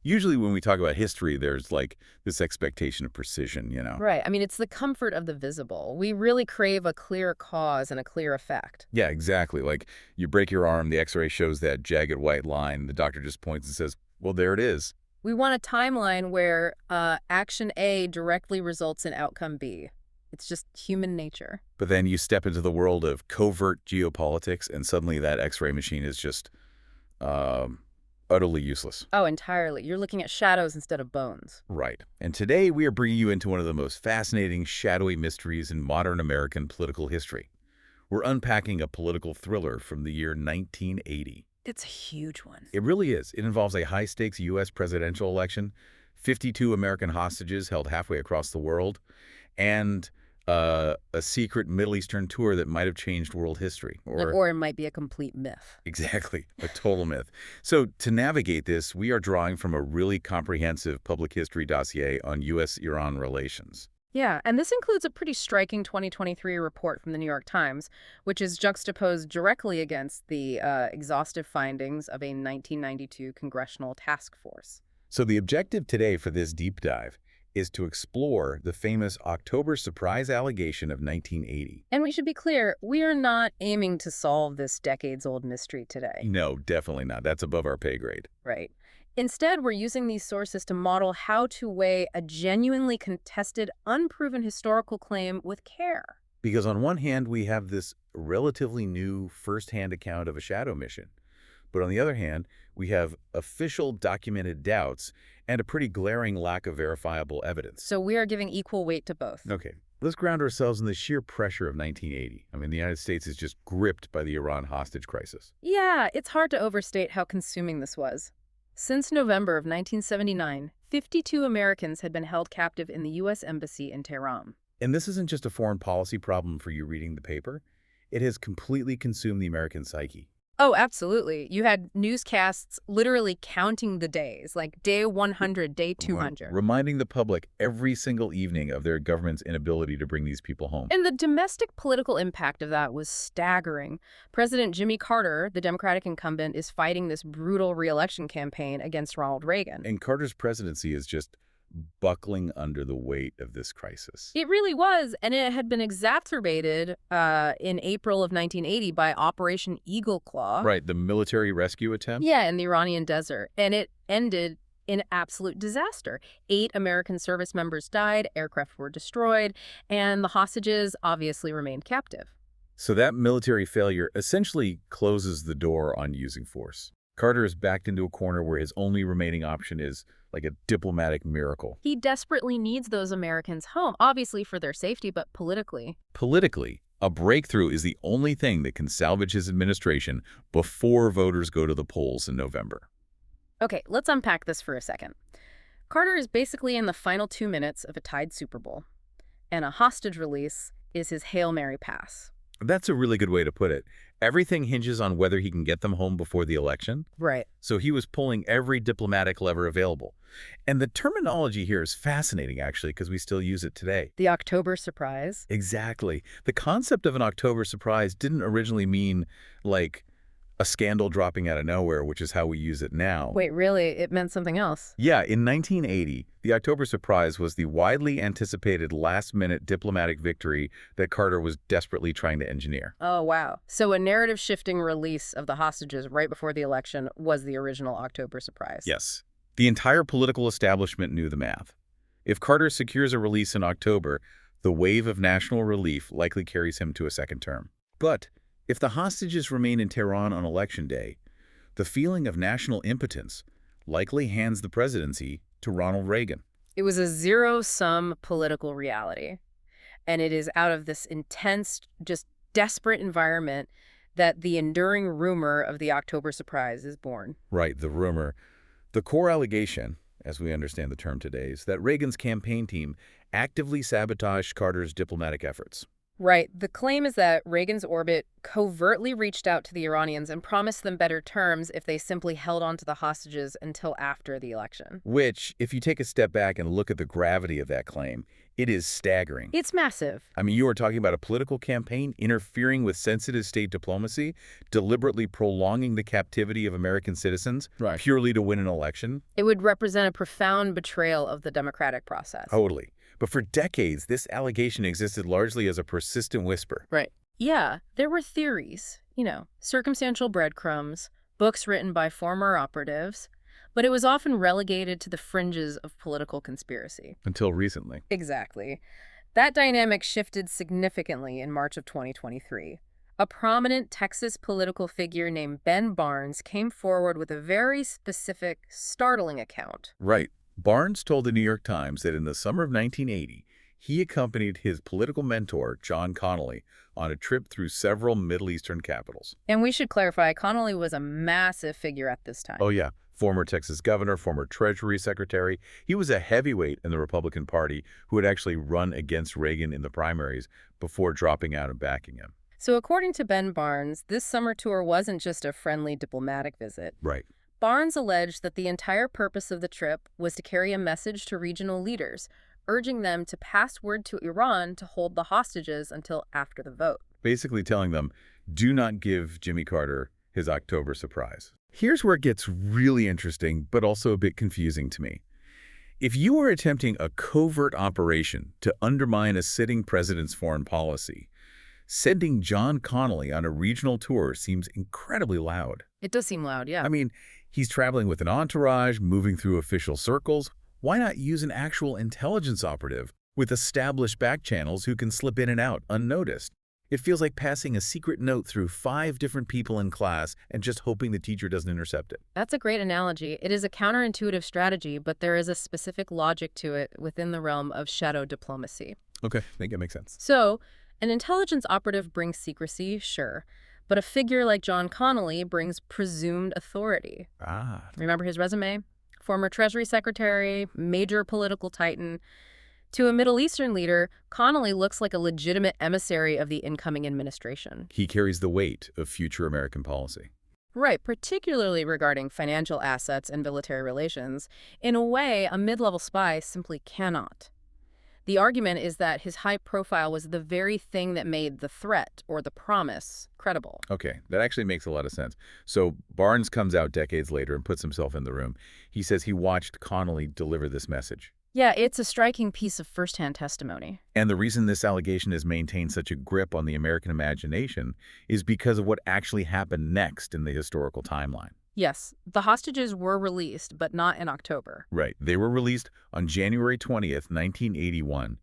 Usually when we talk about history, there's like this expectation of precision. Right. I mean, it's the comfort of the visible. We really crave a clear cause and a clear effect. Yeah, exactly. Like you break your arm, the x-ray shows that jagged white line. The doctor just points and says, well, there it is. We want a timeline where action A directly results in outcome B. It's just human nature. But then you step into the world of covert geopolitics, and suddenly that x-ray machine is just utterly useless. Oh, entirely. You're looking at shadows instead of bones. Right. And today we are bringing you into one of the most fascinating, shadowy mysteries in modern American political history. We're unpacking a political thriller from the year 1980. It's a huge one. It really is. It involves a high-stakes U.S. presidential election, 52 American hostages held halfway across the world, and a secret Middle Eastern tour that might have changed world history. Or it might be a complete myth. Exactly, a total myth. So to navigate this, we are drawing from a really comprehensive public history dossier on U.S.-Iran relations. Yeah, and this includes a pretty striking 2023 report from the New York Times, which is juxtaposed directly against the exhaustive findings of a 1992 congressional task force. So the objective today for this deep dive is to explore the famous October surprise allegation of 1980. And we should be clear, we are not aiming to solve this decades-old mystery today. No, definitely not. That's above our pay grade. Right. Instead, we're using these sources to model how to weigh a genuinely contested, unproven historical claim with care. Because on one hand, we have this relatively new first-hand account of a shadow mission. But on the other hand, we have official documented doubts and a pretty glaring lack of verifiable evidence. So we are giving equal weight to both. Okay, let's ground ourselves in the sheer pressure of 1980. I mean, the United States is just gripped by the Iran hostage crisis. Yeah, it's hard to overstate how consuming this was. Since November of 1979, 52 Americans had been held captive in the U.S. Embassy in Tehran. And this isn't just a foreign policy problem for you reading the paper. It has completely consumed the American psyche. Oh, absolutely. You had newscasts literally counting the days, like day 100, day 200. Reminding the public every single evening of their government's inability to bring these people home. And the domestic political impact of that was staggering. President Jimmy Carter, the Democratic incumbent, is fighting this brutal re-election campaign against Ronald Reagan. And Carter's presidency is just buckling under the weight of this crisis. It really was, and it had been exacerbated in April of 1980 by Operation Eagle Claw. Right, the military rescue attempt? Yeah, in the Iranian desert. And it ended in absolute disaster. 8 American service members died, aircraft were destroyed, and the hostages obviously remained captive. So that military failure essentially closes the door on using force. Carter is backed into a corner where his only remaining option is like a diplomatic miracle. He desperately needs those Americans home, obviously for their safety, but politically. Politically, a breakthrough is the only thing that can salvage his administration before voters go to the polls in November. Okay, let's unpack this for a second. Carter is basically in the final 2 minutes of a tied Super Bowl, and a hostage release is his Hail Mary pass. That's a really good way to put it. Everything hinges on whether he can get them home before the election. Right. So he was pulling every diplomatic lever available. And the terminology here is fascinating, actually, because we still use it today. The October surprise. Exactly. The concept of an October surprise didn't originally mean, like, a scandal dropping out of nowhere, which is how we use it now. Wait, really? It meant something else? Yeah, in 1980, the October surprise was the widely anticipated last-minute diplomatic victory that Carter was desperately trying to engineer. Oh, wow. So a narrative-shifting release of the hostages right before the election was the original October surprise. Yes. The entire political establishment knew the math. If Carter secures a release in October, the wave of national relief likely carries him to a second term. But if the hostages remain in Tehran on Election Day, the feeling of national impotence likely hands the presidency to Ronald Reagan. It was a zero-sum political reality. And it is out of this intense, just desperate environment that the enduring rumor of the October surprise is born. Right, the rumor. The core allegation, as we understand the term today, is that Reagan's campaign team actively sabotaged Carter's diplomatic efforts. Right. The claim is that Reagan's orbit covertly reached out to the Iranians and promised them better terms if they simply held on to the hostages until after the election. Which, if you take a step back and look at the gravity of that claim, it is staggering. It's massive. I mean, you are talking about a political campaign interfering with sensitive state diplomacy, deliberately prolonging the captivity of American citizens, Right. purely to win an election. It would represent a profound betrayal of the democratic process. Totally. But for decades, this allegation existed largely as a persistent whisper. Right. Yeah, there were theories, circumstantial breadcrumbs, books written by former operatives, but it was often relegated to the fringes of political conspiracy. Until recently. Exactly. That dynamic shifted significantly in March of 2023. A prominent Texas political figure named Ben Barnes came forward with a very specific, startling account. Right. Barnes told the New York Times that in the summer of 1980, he accompanied his political mentor, John Connally, on a trip through several Middle Eastern capitals. And we should clarify, Connally was a massive figure at this time. Oh, yeah. Former Texas governor, former Treasury Secretary. He was a heavyweight in the Republican Party who had actually run against Reagan in the primaries before dropping out and backing him. So according to Ben Barnes, this summer tour wasn't just a friendly diplomatic visit. Right. Barnes alleged that the entire purpose of the trip was to carry a message to regional leaders, urging them to pass word to Iran to hold the hostages until after the vote. Basically telling them, do not give Jimmy Carter his October surprise. Here's where it gets really interesting, but also a bit confusing to me. If you are attempting a covert operation to undermine a sitting president's foreign policy, sending John Connally on a regional tour seems incredibly loud. It does seem loud, yeah. I mean, he's traveling with an entourage, moving through official circles. Why not use an actual intelligence operative with established back channels who can slip in and out unnoticed? It feels like passing a secret note through 5 different people in class and just hoping the teacher doesn't intercept it. That's a great analogy. It is a counterintuitive strategy, but there is a specific logic to it within the realm of shadow diplomacy. Okay, I think it makes sense. So, an intelligence operative brings secrecy, sure, but a figure like John Connally brings presumed authority. Ah. Remember his resume? Former Treasury Secretary, major political titan. To a Middle Eastern leader, Connally looks like a legitimate emissary of the incoming administration. He carries the weight of future American policy. Right, particularly regarding financial assets and military relations. In a way, a mid-level spy simply cannot. The argument is that his high profile was the very thing that made the threat, or the promise, credible. Okay, that actually makes a lot of sense. So Barnes comes out decades later and puts himself in the room. He says he watched Connally deliver this message. Yeah, it's a striking piece of firsthand testimony. And the reason this allegation has maintained such a grip on the American imagination is because of what actually happened next in the historical timeline. Yes, the hostages were released, but not in October. Right. They were released on January 20th, 1981,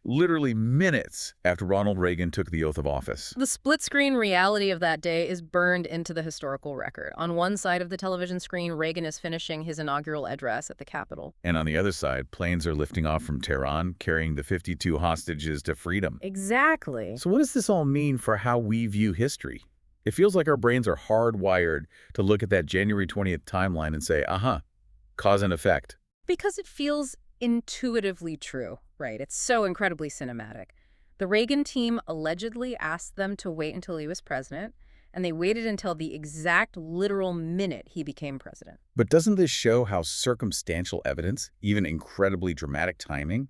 literally minutes after Ronald Reagan took the oath of office. The split-screen reality of that day is burned into the historical record. On one side of the television screen, Reagan is finishing his inaugural address at the Capitol. And on the other side, planes are lifting off from Tehran, carrying the 52 hostages to freedom. Exactly. So what does this all mean for how we view history? It feels like our brains are hardwired to look at that January 20th timeline and say, aha, cause and effect. Because it feels intuitively true, right? It's so incredibly cinematic. The Reagan team allegedly asked them to wait until he was president, and they waited until the exact literal minute he became president. But doesn't this show how circumstantial evidence, even incredibly dramatic timing,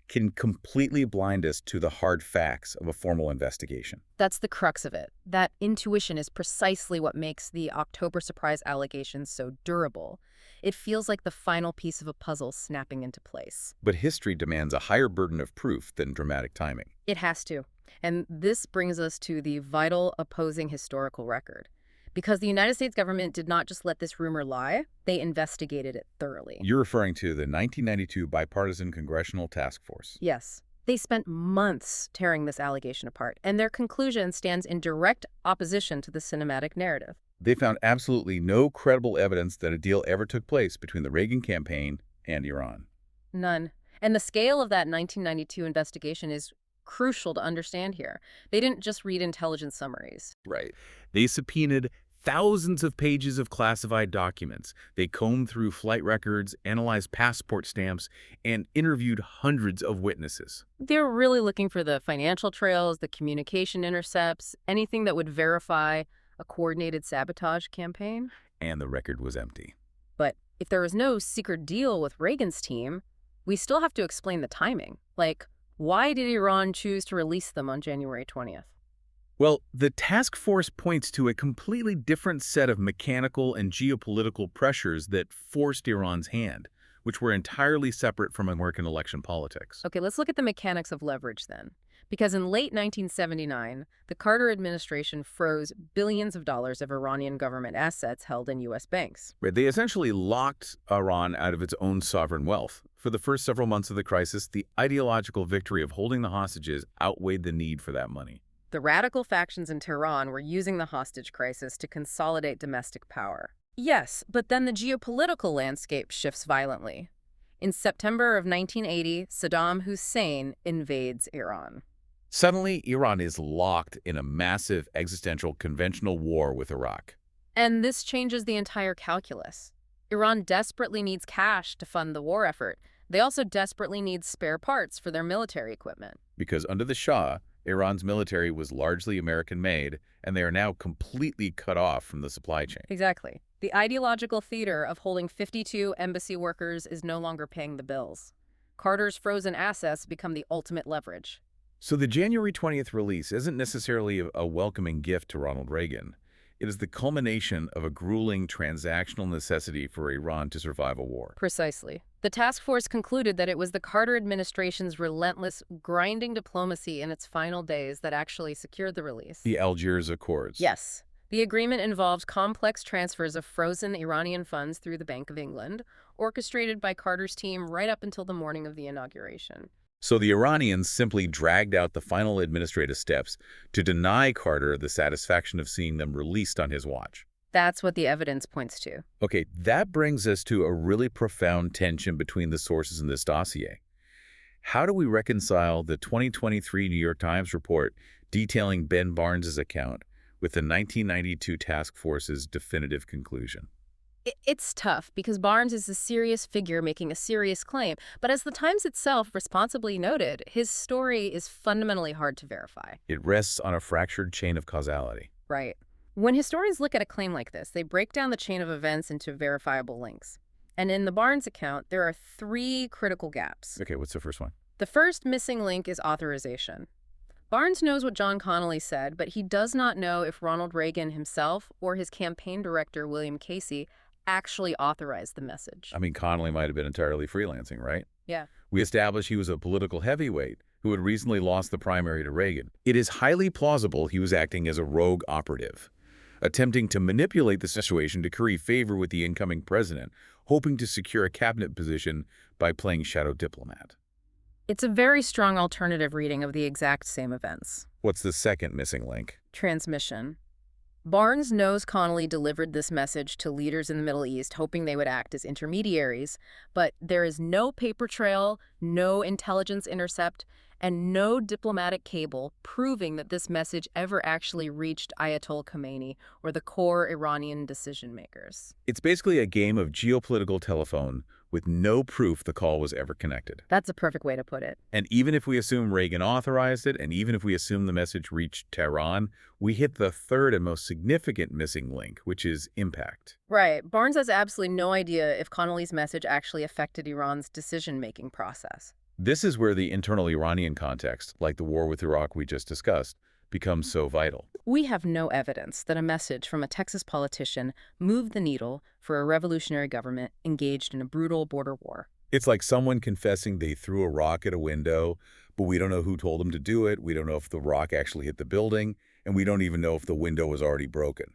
can completely blind us to the hard facts of a formal investigation? That's the crux of it. That intuition is precisely what makes the October surprise allegations so durable. It feels like the final piece of a puzzle snapping into place. But history demands a higher burden of proof than dramatic timing. It has to. And this brings us to the vital opposing historical record. Because the United States government did not just let this rumor lie, they investigated it thoroughly. You're referring to the 1992 Bipartisan Congressional Task Force. Yes. They spent months tearing this allegation apart, and their conclusion stands in direct opposition to the cinematic narrative. They found absolutely no credible evidence that a deal ever took place between the Reagan campaign and Iran. None. And the scale of that 1992 investigation is crucial to understand here. They didn't just read intelligence summaries. Right. They subpoenaed thousands of pages of classified documents. They combed through flight records, analyzed passport stamps, and interviewed hundreds of witnesses. They're really looking for the financial trails, the communication intercepts, anything that would verify a coordinated sabotage campaign. And the record was empty. But if there was no secret deal with Reagan's team, we still have to explain the timing. Like, why did Iran choose to release them on January 20th? Well, the task force points to a completely different set of mechanical and geopolitical pressures that forced Iran's hand, which were entirely separate from American election politics. Okay, let's look at the mechanics of leverage then. Because in late 1979, the Carter administration froze billions of dollars of Iranian government assets held in U.S. banks. Right, they essentially locked Iran out of its own sovereign wealth. For the first several months of the crisis, the ideological victory of holding the hostages outweighed the need for that money. The radical factions in Tehran were using the hostage crisis to consolidate domestic power. Yes, but then the geopolitical landscape shifts violently. In September of 1980, Saddam Hussein invades Iran. Suddenly, Iran is locked in a massive existential conventional war with Iraq. And this changes the entire calculus. Iran desperately needs cash to fund the war effort. They also desperately need spare parts for their military equipment. Because under the Shah, Iran's military was largely American-made, and they are now completely cut off from the supply chain. Exactly. The ideological theater of holding 52 embassy workers is no longer paying the bills. Carter's frozen assets become the ultimate leverage. So the January 20th release isn't necessarily a welcoming gift to Ronald Reagan. It is the culmination of a grueling transactional necessity for Iran to survive a war. Precisely. The task force concluded that it was the Carter administration's relentless, grinding diplomacy in its final days that actually secured the release. The Algiers Accords. Yes. The agreement involved complex transfers of frozen Iranian funds through the Bank of England, orchestrated by Carter's team right up until the morning of the inauguration. So the Iranians simply dragged out the final administrative steps to deny Carter the satisfaction of seeing them released on his watch. That's what the evidence points to. Okay, that brings us to a really profound tension between the sources in this dossier. How do we reconcile the 2023 New York Times report detailing Ben Barnes's account with the 1992 task force's definitive conclusion? It's tough because Barnes is a serious figure making a serious claim, but as the Times itself responsibly noted, his story is fundamentally hard to verify. It rests on a fractured chain of causality. Right. When historians look at a claim like this, they break down the chain of events into verifiable links. And in the Barnes account, there are 3 critical gaps. Okay, what's the first one? The first missing link is authorization. Barnes knows what John Connally said, but he does not know if Ronald Reagan himself or his campaign director, William Casey, actually authorized the message. I mean, Connally might have been entirely freelancing, right? Yeah. We established he was a political heavyweight who had recently lost the primary to Reagan. It is highly plausible he was acting as a rogue operative, attempting to manipulate the situation to curry favor with the incoming president, hoping to secure a cabinet position by playing shadow diplomat. It's a very strong alternative reading of the exact same events. What's the second missing link? Transmission. Barnes knows Connally delivered this message to leaders in the Middle East, hoping they would act as intermediaries, but there is no paper trail, no intelligence intercept, and no diplomatic cable proving that this message ever actually reached Ayatollah Khomeini or the core Iranian decision-makers. It's basically a game of geopolitical telephone with no proof the call was ever connected. That's a perfect way to put it. And even if we assume Reagan authorized it, and even if we assume the message reached Tehran, we hit the third and most significant missing link, which is impact. Right. Barnes has absolutely no idea if Connally's message actually affected Iran's decision-making process. This is where the internal Iranian context, like the war with Iraq we just discussed, becomes so vital. We have no evidence that a message from a Texas politician moved the needle for a revolutionary government engaged in a brutal border war. It's like someone confessing they threw a rock at a window, but we don't know who told them to do it, we don't know if the rock actually hit the building, and we don't even know if the window was already broken.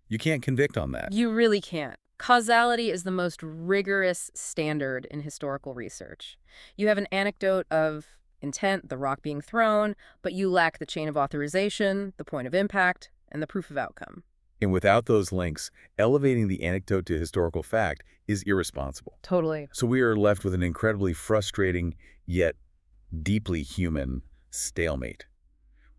You can't convict on that. You really can't. Causality is the most rigorous standard in historical research. You have an anecdote of intent, the rock being thrown, but you lack the chain of authorization, the point of impact, and the proof of outcome. And without those links, elevating the anecdote to historical fact is irresponsible. Totally. So we are left with an incredibly frustrating, yet deeply human stalemate.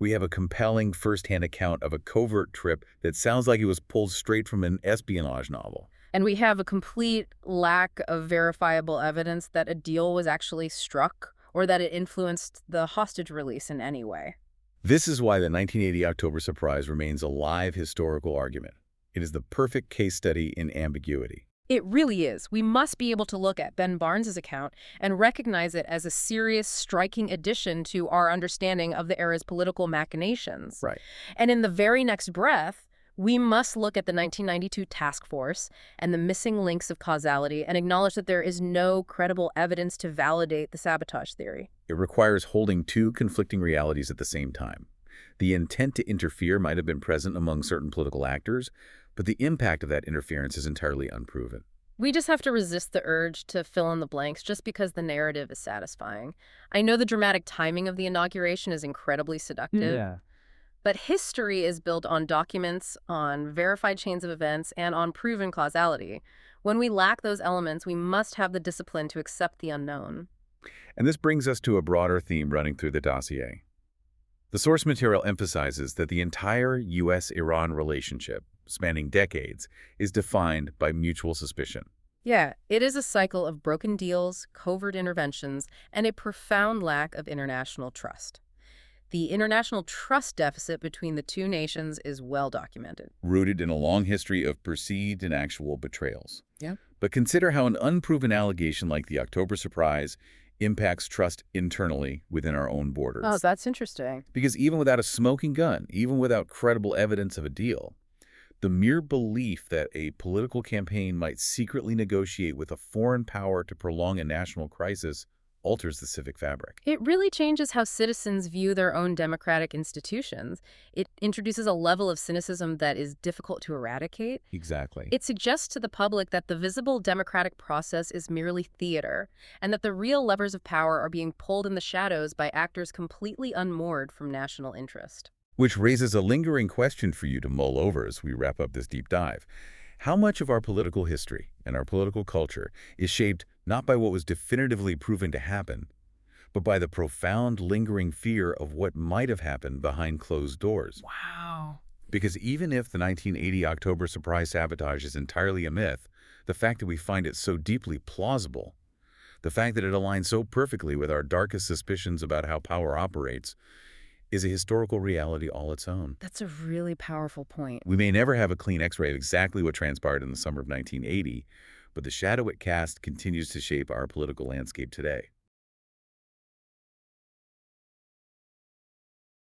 We have a compelling first-hand account of a covert trip that sounds like it was pulled straight from an espionage novel. And we have a complete lack of verifiable evidence that a deal was actually struck or that it influenced the hostage release in any way. This is why the 1980 October surprise remains a live historical argument. It is the perfect case study in ambiguity. It really is. We must be able to look at Ben Barnes's account and recognize it as a serious, striking addition to our understanding of the era's political machinations. Right. And in the very next breath, we must look at the 1992 task force and the missing links of causality and acknowledge that there is no credible evidence to validate the sabotage theory. It requires holding two conflicting realities at the same time. The intent to interfere might have been present among certain political actors, but the impact of that interference is entirely unproven. We just have to resist the urge to fill in the blanks just because the narrative is satisfying. I know the dramatic timing of the inauguration is incredibly seductive. Yeah. But history is built on documents, on verified chains of events, and on proven causality. When we lack those elements, we must have the discipline to accept the unknown. And this brings us to a broader theme running through the dossier. The source material emphasizes that the entire U.S.-Iran relationship, spanning decades, is defined by mutual suspicion. Yeah, it is a cycle of broken deals, covert interventions, and a profound lack of international trust. The international trust deficit between the two nations is well documented. Rooted in a long history of perceived and actual betrayals. Yeah. But consider how an unproven allegation like the October surprise impacts trust internally within our own borders. Oh, that's interesting. Because even without a smoking gun, even without credible evidence of a deal, the mere belief that a political campaign might secretly negotiate with a foreign power to prolong a national crisis alters the civic fabric. It really changes how citizens view their own democratic institutions. It introduces a level of cynicism that is difficult to eradicate. Exactly. It suggests to the public that the visible democratic process is merely theater, and that the real levers of power are being pulled in the shadows by actors completely unmoored from national interest. Which raises a lingering question for you to mull over as we wrap up this deep dive. How much of our political history and our political culture is shaped not by what was definitively proven to happen, but by the profound lingering fear of what might have happened behind closed doors? Wow. Because even if the 1980 October surprise sabotage is entirely a myth, the fact that we find it so deeply plausible, the fact that it aligns so perfectly with our darkest suspicions about how power operates, is a historical reality all its own. That's a really powerful point. We may never have a clean X-ray of exactly what transpired in the summer of 1980, but the shadow it cast continues to shape our political landscape today.